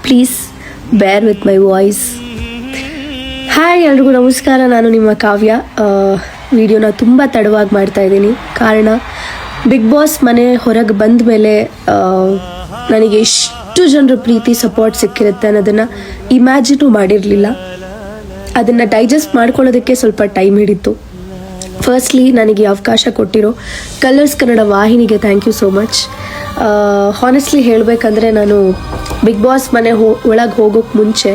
Please ಬೇರ್ with my voice. Hi ಎಲ್ರಿಗೂ ನಮಸ್ಕಾರ, ನಾನು ನಿಮ್ಮ ಕಾವ್ಯ. ವಿಡಿಯೋನ ತುಂಬ ತಡವಾಗಿ ಮಾಡ್ತಾ ಇದ್ದೀನಿ. ಕಾರಣ ಬಿಗ್ ಬಾಸ್ ಮನೆ ಹೊರಗೆ ಬಂದ ಮೇಲೆ ನನಗೆ ಎಷ್ಟು ಜನರ ಪ್ರೀತಿ ಸಪೋರ್ಟ್ ಸಿಕ್ಕಿರುತ್ತೆ ಅನ್ನೋದನ್ನು ಇಮ್ಯಾಜಿನೂ ಮಾಡಿರಲಿಲ್ಲ. ಅದನ್ನು ಡೈಜೆಸ್ಟ್ ಮಾಡ್ಕೊಳ್ಳೋದಕ್ಕೆ ಸ್ವಲ್ಪ ಟೈಮ್ ಹಿಡಿತು. ಫಸ್ಟ್ಲಿ ನನಗೆ ಅವಕಾಶ ಕೊಟ್ಟಿರೋ ಕಲರ್ಸ್ ಕನ್ನಡ ವಾಹಿನಿಗೆ thank you so much. Honestly ಹೇಳಬೇಕಂದ್ರೆ ನಾನು ಬಿಗ್ ಬಾಸ್ ಮನೆ ಒಳಗೆ ಹೋಗೋಕ್ಕೆ ಮುಂಚೆ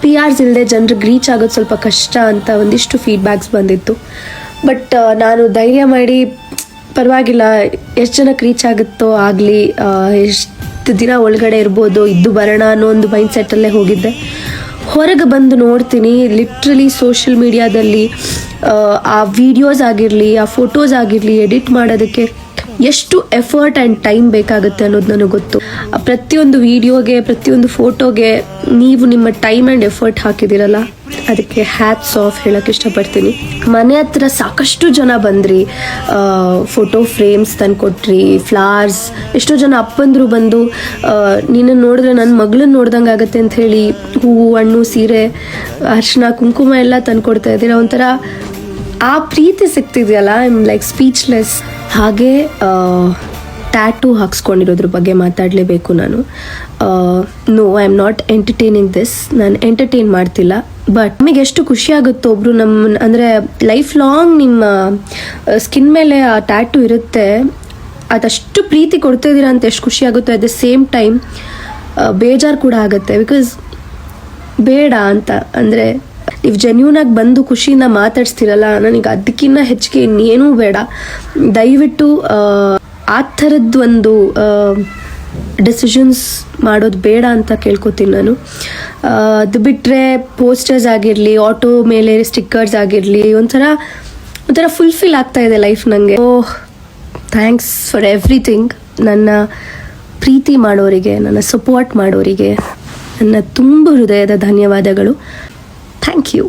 PRs ಇಲ್ಲದೆ ಜನರಿಗೆ ರೀಚ್ ಆಗೋದು ಸ್ವಲ್ಪ ಕಷ್ಟ ಅಂತ ಒಂದಿಷ್ಟು ಫೀಡ್ಬ್ಯಾಕ್ಸ್ ಬಂದಿತ್ತು. ಬಟ್ ನಾನು ಧೈರ್ಯ ಮಾಡಿ ಪರವಾಗಿಲ್ಲ, ಎಷ್ಟು ಜನಕ್ಕೆ ರೀಚ್ ಆಗುತ್ತೋ ಆಗಲಿ, ಎಷ್ಟು ದಿನ ಒಳಗಡೆ ಇರ್ಬೋದು, ಇದ್ದು ಬರೋಣ ಅನ್ನೋ ಒಂದು ಮೈಂಡ್ಸೆಟ್ಟಲ್ಲೇ ಹೋಗಿದ್ದೆ. ಹೊರಗೆ ಬಂದು ನೋಡ್ತೀನಿ, ಲಿಟ್ರಲಿ ಸೋಷಿಯಲ್ ಮೀಡಿಯಾದಲ್ಲಿ ಆ ವಿಡಿಯೋಸ್ ಆಗಿರಲಿ, ಆ ಫೋಟೋಸ್ ಆಗಿರಲಿ ಎಡಿಟ್ ಮಾಡೋದಕ್ಕೆ ಎಷ್ಟು ಎಫರ್ಟ್ ಆ್ಯಂಡ್ ಟೈಮ್ ಬೇಕಾಗುತ್ತೆ ಅನ್ನೋದು ನನಗೆ ಗೊತ್ತು. ಪ್ರತಿಯೊಂದು ವಿಡಿಯೋಗೆ, ಪ್ರತಿಯೊಂದು ಫೋಟೋಗೆ ನೀವು ನಿಮ್ಮ ಟೈಮ್ ಆ್ಯಂಡ್ ಎಫರ್ಟ್ ಹಾಕಿದ್ದೀರಲ್ಲ, ಅದಕ್ಕೆ ಹ್ಯಾಟ್ಸ್ ಆಫ್ ಹೇಳೋಕ್ಕೆ ಇಷ್ಟಪಡ್ತೀನಿ. ಮನೆ ಹತ್ರ ಸಾಕಷ್ಟು ಜನ ಬಂದ್ರಿ, ಫೋಟೋ ಫ್ರೇಮ್ಸ್ ತಂದುಕೊಟ್ರಿ, ಫ್ಲವರ್ಸ್, ಎಷ್ಟೋ ಜನ ಅಪ್ಪಂದರು ಬಂದು ನಿನ್ನ ನೋಡಿದ್ರೆ ನನ್ನ ಮಗಳನ್ನ ನೋಡ್ದಂಗೆ ಆಗುತ್ತೆ ಅಂತ ಹೇಳಿ ಹೂವು, ಹಣ್ಣು, ಸೀರೆ, ಅರಿಶಿನ, ಕುಂಕುಮ ಎಲ್ಲ ತಂದುಕೊಡ್ತಾ ಇದ್ದೀರ. ಒಂಥರ ಆ ಪ್ರೀತಿ ಸಿಗ್ತಿದೆಯಲ್ಲ, ಐ ಆಮ್ ಲೈಕ್ ಸ್ಪೀಚ್ಲೆಸ್. ಹಾಗೆ ಟ್ಯಾಟೂ ಹಾಕ್ಸ್ಕೊಂಡಿರೋದ್ರ ಬಗ್ಗೆ ಮಾತಾಡಲೇಬೇಕು ನಾನು. No, I am not entertaining this. ನಾನು ಎಂಟರ್ಟೈನ್ ಮಾಡ್ತಿಲ್ಲ. ಬಟ್ ನಿಮಗೆ ಎಷ್ಟು ಖುಷಿ ಆಗುತ್ತೋ, ಒಬ್ಬರು ನಮ್ಮ ಅಂದರೆ ಲೈಫ್ ಲಾಂಗ್ ನಿಮ್ಮ ಸ್ಕಿನ್ ಮೇಲೆ ಆ ಟ್ಯಾಟೂ ಇರುತ್ತೆ, ಅದಷ್ಟು ಪ್ರೀತಿ ಕೊಡ್ತಾ ಇದ್ದೀರಾ ಅಂತ ಎಷ್ಟು ಖುಷಿ ಆಗುತ್ತೋ, ಅಟ್ ದ ಸೇಮ್ ಟೈಮ್ ಬೇಜಾರು ಕೂಡ ಆಗುತ್ತೆ. ಬಿಕಾಸ್ ಬೇಡ ಅಂತ ಅಂದರೆ ನೀವು ಜೆನ್ಯೂನಾಗಿ ಬಂದು ಖುಷಿಯಿಂದ ಮಾತಾಡ್ಸ್ತಿರಲ್ಲ, ನನಗೆ ಅದಕ್ಕಿಂತ ಹೆಚ್ಚಿಗೆ ಇನ್ನೇನೂ ಬೇಡ. ದಯವಿಟ್ಟು ಆ ಥರದ್ದು ಒಂದು ಡೆಸಿಷನ್ಸ್ ಮಾಡೋದು ಬೇಡ ಅಂತ ಕೇಳ್ಕೊತೀನಿ ನಾನು. ಅದು ಬಿಟ್ಟರೆ ಪೋಸ್ಟರ್ಸ್ ಆಗಿರಲಿ, ಆಟೋ ಮೇಲೆ ಸ್ಟಿಕ್ಕರ್ಸ್ ಆಗಿರಲಿ, ಒಂಥರ ಫುಲ್ಫಿಲ್ ಆಗ್ತಾ ಇದೆ ಲೈಫ್ ನನಗೆ. Thanks for everything. ನನ್ನ ಪ್ರೀತಿ ಮಾಡೋರಿಗೆ, ನನ್ನ ಸಪೋರ್ಟ್ ಮಾಡೋರಿಗೆ ನನ್ನ ತುಂಬ ಹೃದಯದ ಧನ್ಯವಾದಗಳು. Thank you.